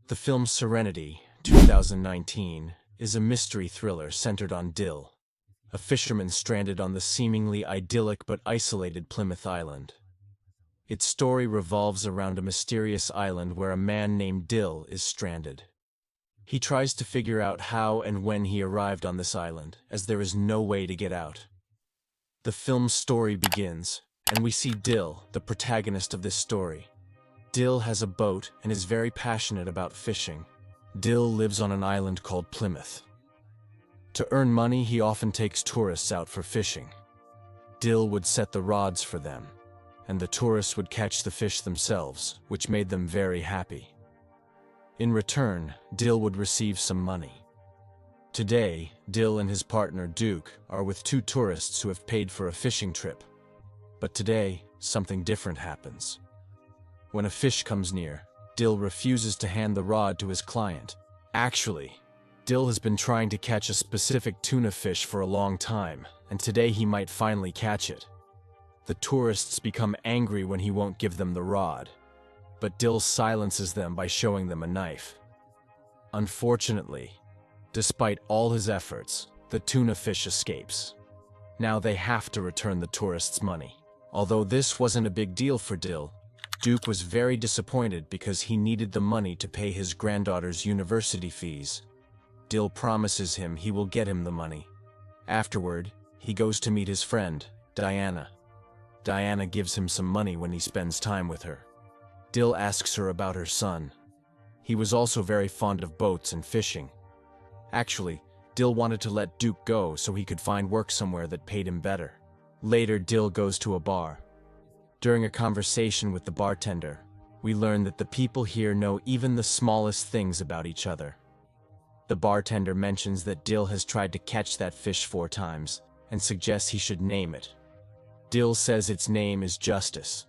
The film Serenity, 2019, is a mystery thriller centered on Dill, a fisherman stranded on the seemingly idyllic but isolated Plymouth Island. Its story revolves around a mysterious island where a man named Dill is stranded. He tries to figure out how and when he arrived on this island, as there is no way to get out. The film's story begins, and we see Dill, the protagonist of this story. Dill has a boat and is very passionate about fishing. Dill lives on an island called Plymouth. To earn money, he often takes tourists out for fishing. Dill would set the rods for them, and the tourists would catch the fish themselves, which made them very happy. In return, Dill would receive some money. Today, Dill and his partner Duke are with two tourists who have paid for a fishing trip. But today, something different happens. When a fish comes near, Dill refuses to hand the rod to his client. Actually, Dill has been trying to catch a specific tuna fish for a long time, and today he might finally catch it. The tourists become angry when he won't give them the rod, but Dill silences them by showing them a knife. Unfortunately, despite all his efforts, the tuna fish escapes. Now they have to return the tourists' money. Although this wasn't a big deal for Dill, Duke was very disappointed because he needed the money to pay his granddaughter's university fees. Dill promises him he will get him the money. Afterward, he goes to meet his friend, Diana. Diana gives him some money when he spends time with her. Dill asks her about her son. He was also very fond of boats and fishing. Actually, Dill wanted to let Duke go so he could find work somewhere that paid him better. Later, Dill goes to a bar. During a conversation with the bartender, we learn that the people here know even the smallest things about each other. The bartender mentions that Dill has tried to catch that fish 4 times and suggests he should name it. Dill says its name is Justice.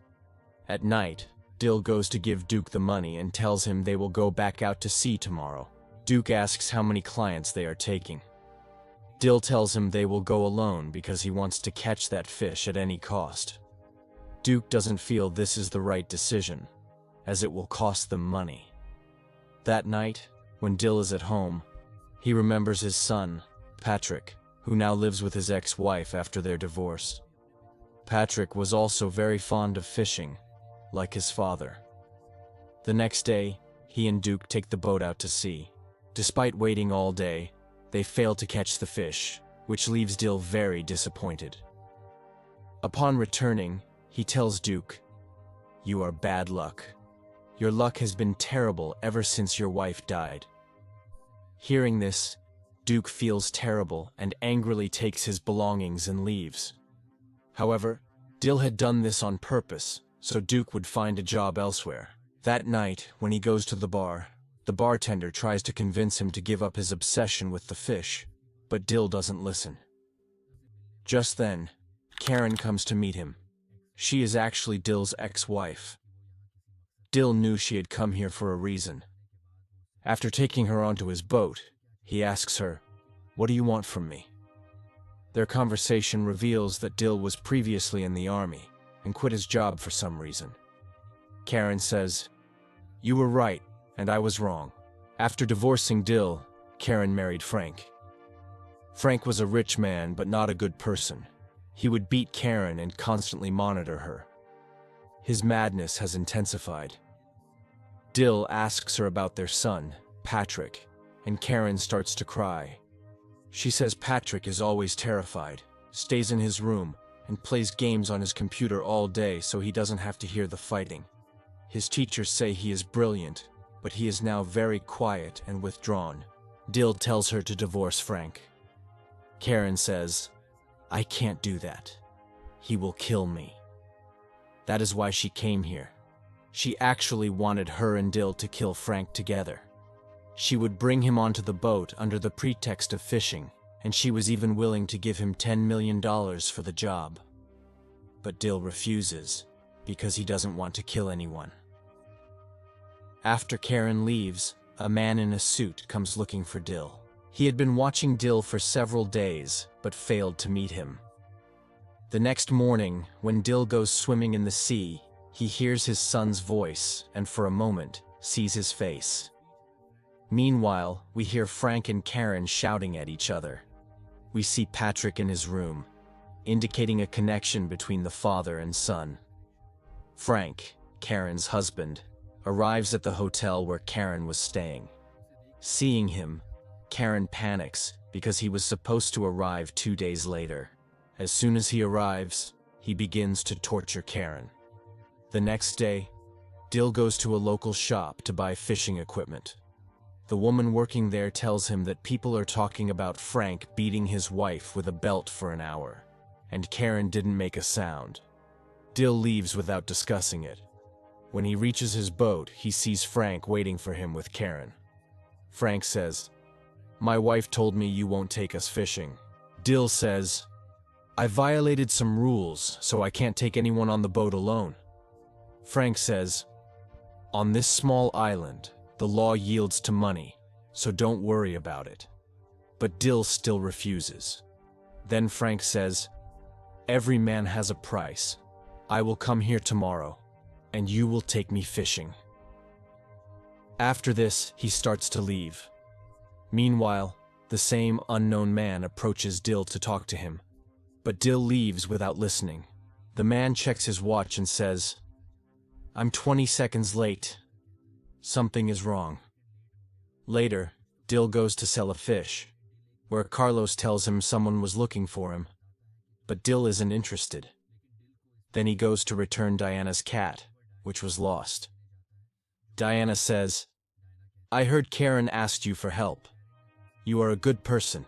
At night, Dill goes to give Duke the money and tells him they will go back out to sea tomorrow. Duke asks how many clients they are taking. Dill tells him they will go alone because he wants to catch that fish at any cost. Duke doesn't feel this is the right decision, as it will cost them money. That night, when Dill is at home, he remembers his son, Patrick, who now lives with his ex-wife after their divorce. Patrick was also very fond of fishing, like his father. The next day, he and Duke take the boat out to sea. Despite waiting all day, they fail to catch the fish, which leaves Dill very disappointed. Upon returning, he tells Duke, "You are bad luck. Your luck has been terrible ever since your wife died." Hearing this, Duke feels terrible and angrily takes his belongings and leaves. However, Dill had done this on purpose, so Duke would find a job elsewhere. That night, when he goes to the bar, the bartender tries to convince him to give up his obsession with the fish, but Dill doesn't listen. Just then, Karen comes to meet him. She is actually Dill's ex-wife. Dill knew she had come here for a reason. After taking her onto his boat, he asks her, "What do you want from me?" Their conversation reveals that Dill was previously in the army and quit his job for some reason. Karen says, "You were right, and I was wrong." After divorcing Dill, Karen married Frank. Frank was a rich man, but not a good person. He would beat Karen and constantly monitor her. His madness has intensified. Dill asks her about their son, Patrick, and Karen starts to cry. She says Patrick is always terrified, stays in his room, and plays games on his computer all day so he doesn't have to hear the fighting. His teachers say he is brilliant, but he is now very quiet and withdrawn. Dill tells her to divorce Frank. Karen says, "I can't do that. He will kill me." That is why she came here. She actually wanted her and Dill to kill Frank together. She would bring him onto the boat under the pretext of fishing, and she was even willing to give him $10 million for the job. But Dill refuses, because he doesn't want to kill anyone. After Karen leaves, a man in a suit comes looking for Dill. He had been watching Dill for several days, but failed to meet him. The next morning, when Dill goes swimming in the sea, he hears his son's voice and for a moment sees his face. Meanwhile, we hear Frank and Karen shouting at each other. We see Patrick in his room, indicating a connection between the father and son. Frank, Karen's husband, arrives at the hotel where Karen was staying. Seeing him, Karen panics because he was supposed to arrive 2 days later. As soon as he arrives, he begins to torture Karen. The next day, Dill goes to a local shop to buy fishing equipment. The woman working there tells him that people are talking about Frank beating his wife with a belt for an hour, and Karen didn't make a sound. Dill leaves without discussing it. When he reaches his boat, he sees Frank waiting for him with Karen. Frank says, "My wife told me you won't take us fishing." Dill says, "I violated some rules, so I can't take anyone on the boat alone." Frank says, "On this small island, the law yields to money, so don't worry about it." But Dill still refuses. Then Frank says, "Every man has a price. I will come here tomorrow, and you will take me fishing." After this, he starts to leave. Meanwhile, the same unknown man approaches Dill to talk to him, but Dill leaves without listening. The man checks his watch and says, "I'm 20 seconds late. Something is wrong." Later, Dill goes to sell a fish, where Carlos tells him someone was looking for him, but Dill isn't interested. Then he goes to return Diana's cat, which was lost. Diana says, "I heard Karen asked you for help. You are a good person.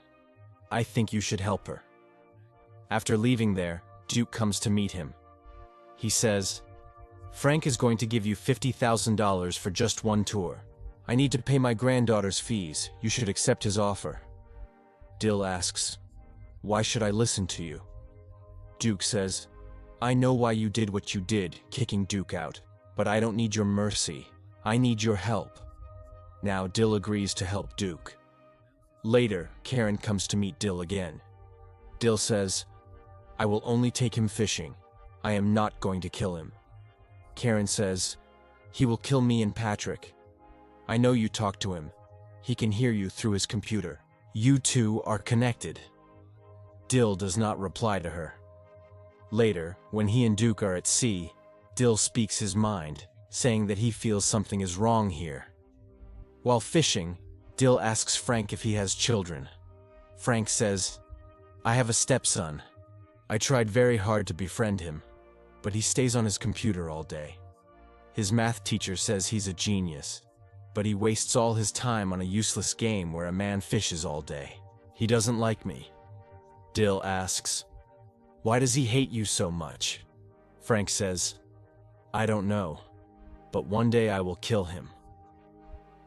I think you should help her." After leaving there, Duke comes to meet him. He says, "Frank is going to give you $50,000 for just one tour. I need to pay my granddaughter's fees. You should accept his offer." Dill asks, "Why should I listen to you?" Duke says, "I know why you did what you did, kicking Duke out, but I don't need your mercy. I need your help." Now Dill agrees to help Duke. Later, Karen comes to meet Dill again. Dill says, "I will only take him fishing. I am not going to kill him." Karen says, "He will kill me and Patrick. I know you talk to him. He can hear you through his computer. You two are connected." Dill does not reply to her. Later, when he and Duke are at sea, Dill speaks his mind, saying that he feels something is wrong here. While fishing, Dill asks Frank if he has children. Frank says, "I have a stepson. I tried very hard to befriend him, but he stays on his computer all day. His math teacher says he's a genius, but he wastes all his time on a useless game where a man fishes all day. He doesn't like me." Dill asks, "Why does he hate you so much?" Frank says, "I don't know, but one day I will kill him."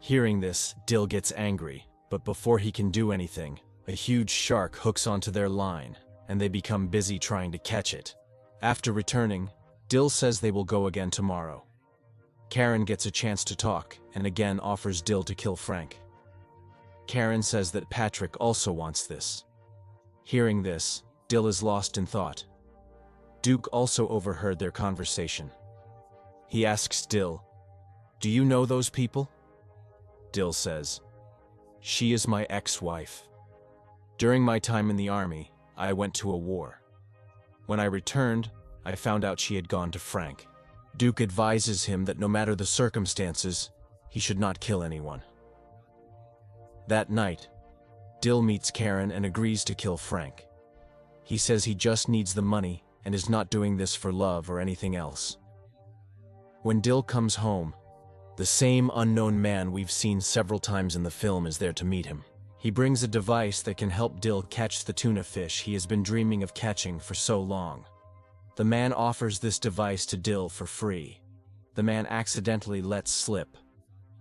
Hearing this, Dill gets angry, but before he can do anything, a huge shark hooks onto their line, and they become busy trying to catch it. After returning, Dill says they will go again tomorrow. Karen gets a chance to talk, and again offers Dill to kill Frank. Karen says that Patrick also wants this. Hearing this, Dill is lost in thought. Duke also overheard their conversation. He asks Dill, "Do you know those people?" Dill says, "She is my ex-wife. During my time in the army, I went to a war. When I returned, I found out she had gone to Frank." Duke advises him that no matter the circumstances, he should not kill anyone. That night, Dill meets Karen and agrees to kill Frank. He says he just needs the money and is not doing this for love or anything else. When Dill comes home, the same unknown man we've seen several times in the film is there to meet him. He brings a device that can help Dill catch the tuna fish he has been dreaming of catching for so long. The man offers this device to Dill for free. The man accidentally lets slip.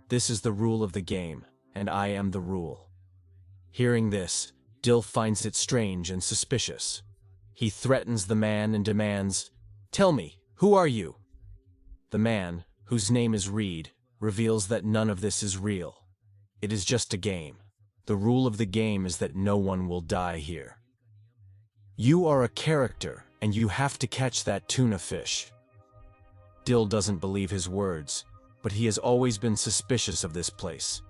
"This is the rule of the game, and I am the rule." Hearing this, Dill finds it strange and suspicious. He threatens the man and demands, "Tell me, who are you?" The man, whose name is Reed, reveals that none of this is real. It is just a game. The rule of the game is that no one will die here. You are a character, and you have to catch that tuna fish. Dill doesn't believe his words, but he has always been suspicious of this place.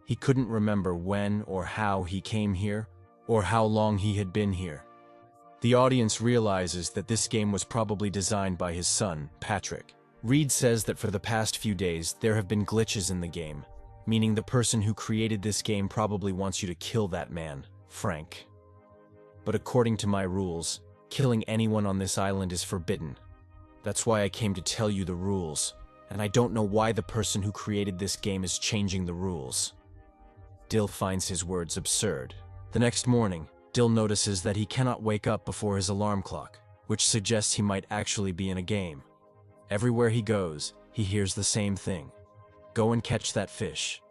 He couldn't remember when or how he came here, or how long he had been here. The audience realizes that this game was probably designed by his son, Patrick. Reed says that for the past few days, there have been glitches in the game, meaning the person who created this game probably wants you to kill that man, Frank. But according to my rules, killing anyone on this island is forbidden. That's why I came to tell you the rules, and I don't know why the person who created this game is changing the rules. Dill finds his words absurd. The next morning, Dill notices that he cannot wake up before his alarm clock, which suggests he might actually be in a game. Everywhere he goes, he hears the same thing. Go and catch that fish.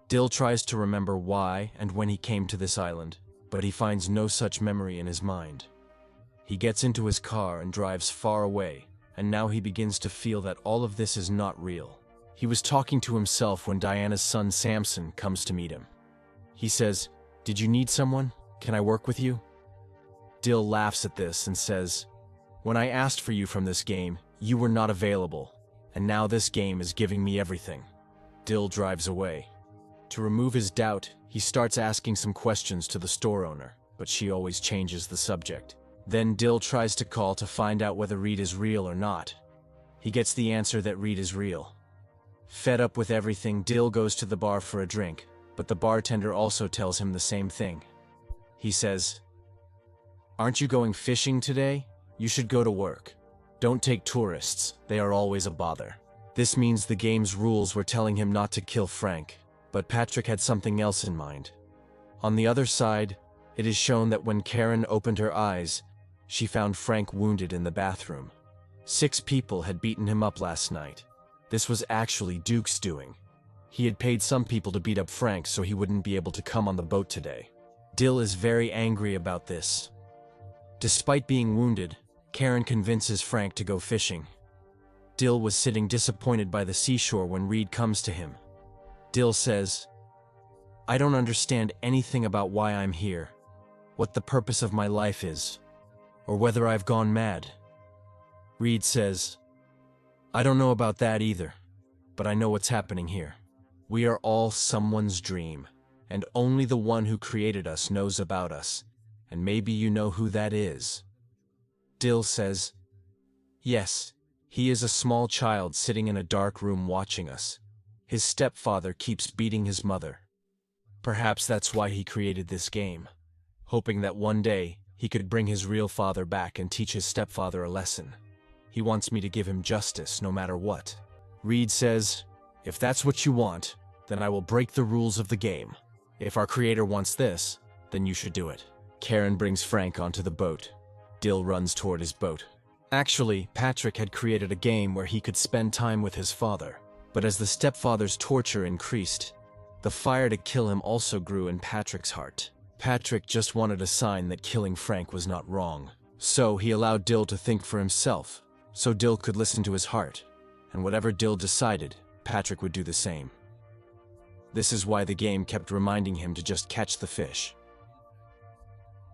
Dill tries to remember why and when he came to this island, but he finds no such memory in his mind. He gets into his car and drives far away, and now he begins to feel that all of this is not real. He was talking to himself when Diana's son Samson comes to meet him. He says, "Did you need someone? Can I work with you?" Dill laughs at this and says, "When I asked for you from this game, you were not available, and now this game is giving me everything." Dill drives away. To remove his doubt, he starts asking some questions to the store owner, but she always changes the subject. Then Dill tries to call to find out whether Reed is real or not. He gets the answer that Reed is real. Fed up with everything, Dill goes to the bar for a drink, but the bartender also tells him the same thing. He says, "Aren't you going fishing today? You should go to work. Don't take tourists, they are always a bother." This means the game's rules were telling him not to kill Frank, but Patrick had something else in mind. On the other side, it is shown that when Karen opened her eyes, she found Frank wounded in the bathroom. 6 people had beaten him up last night. This was actually Duke's doing. He had paid some people to beat up Frank so he wouldn't be able to come on the boat today. Dill is very angry about this. Despite being wounded, Karen convinces Frank to go fishing. Dill was sitting disappointed by the seashore when Reed comes to him. Dill says, "I don't understand anything about why I'm here, what the purpose of my life is, or whether I've gone mad." Reed says, "I don't know about that either, but I know what's happening here. We are all someone's dream, and only the one who created us knows about us, and maybe you know who that is." Dill says, "Yes, he is a small child sitting in a dark room watching us. His stepfather keeps beating his mother. Perhaps that's why he created this game, hoping that one day he could bring his real father back and teach his stepfather a lesson. He wants me to give him justice no matter what." Reed says, "If that's what you want, then I will break the rules of the game. If our creator wants this, then you should do it." Karen brings Frank onto the boat. Dill runs toward his boat. Actually, Patrick had created a game where he could spend time with his father. But as the stepfather's torture increased, the fire to kill him also grew in Patrick's heart. Patrick just wanted a sign that killing Frank was not wrong. So he allowed Dill to think for himself, so Dill could listen to his heart. And whatever Dill decided, Patrick would do the same. This is why the game kept reminding him to just catch the fish.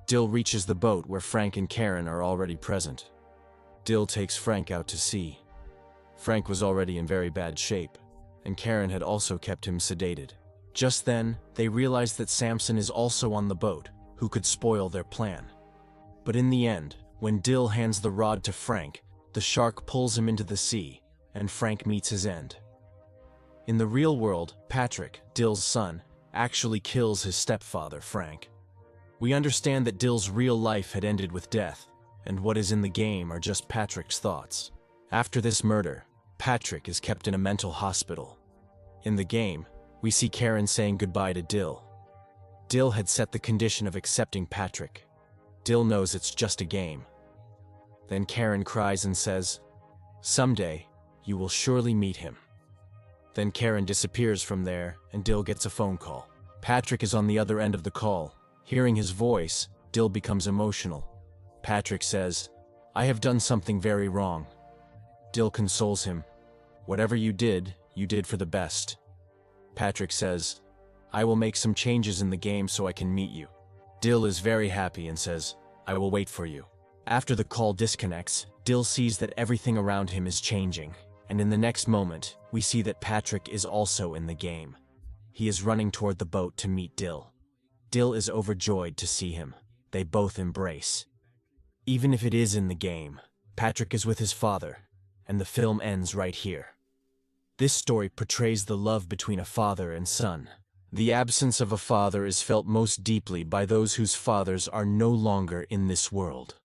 Dill reaches the boat where Frank and Karen are already present. Dill takes Frank out to sea. Frank was already in very bad shape, and Karen had also kept him sedated. Just then, they realized that Samson is also on the boat, who could spoil their plan. But in the end, when Dill hands the rod to Frank, the shark pulls him into the sea, and Frank meets his end. In the real world, Patrick, Dill's son, actually kills his stepfather, Frank. We understand that Dill's real life had ended with death, and what is in the game are just Patrick's thoughts. After this murder, Patrick is kept in a mental hospital. In the game, we see Karen saying goodbye to Dill. Dill had set the condition of accepting Patrick. Dill knows it's just a game. Then Karen cries and says, "Someday, you will surely meet him." Then Karen disappears from there, and Dill gets a phone call. Patrick is on the other end of the call. Hearing his voice, Dill becomes emotional. Patrick says, "I have done something very wrong." Dill consoles him. "Whatever you did for the best." Patrick says, "I will make some changes in the game so I can meet you." Dill is very happy and says, "I will wait for you." After the call disconnects, Dill sees that everything around him is changing, and in the next moment, we see that Patrick is also in the game. He is running toward the boat to meet Dill. Dill is overjoyed to see him. They both embrace. Even if it is in the game, Patrick is with his father, and the film ends right here. This story portrays the love between a father and son. The absence of a father is felt most deeply by those whose fathers are no longer in this world.